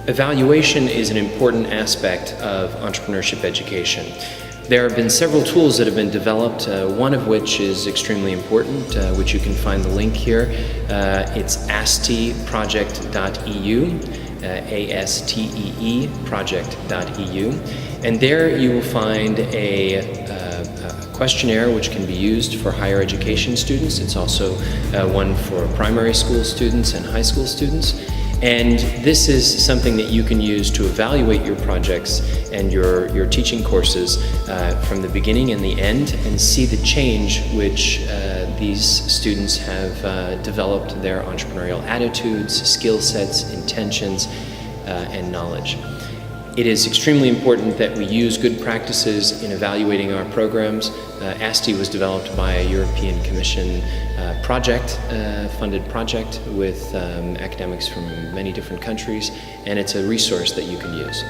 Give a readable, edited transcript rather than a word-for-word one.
Evaluation is an important aspect of entrepreneurship education. There have been several tools that have been developed, one of which is extremely important, which you can find the link here. It's asteeproject.eu, A-S-T-E-E project.eu. And there you will find a questionnaire which can be used for higher education students. It's also one for primary school students and high school students. And this is something that you can use to evaluate your projects and your teaching courses from the beginning and the end, and see the change which these students have developed their entrepreneurial attitudes, skill sets, intentions, and knowledge. It is extremely important that we use good practices in evaluating our programs. ASTE was developed by a European Commission funded project with academics from many different countries, and it's a resource that you can use.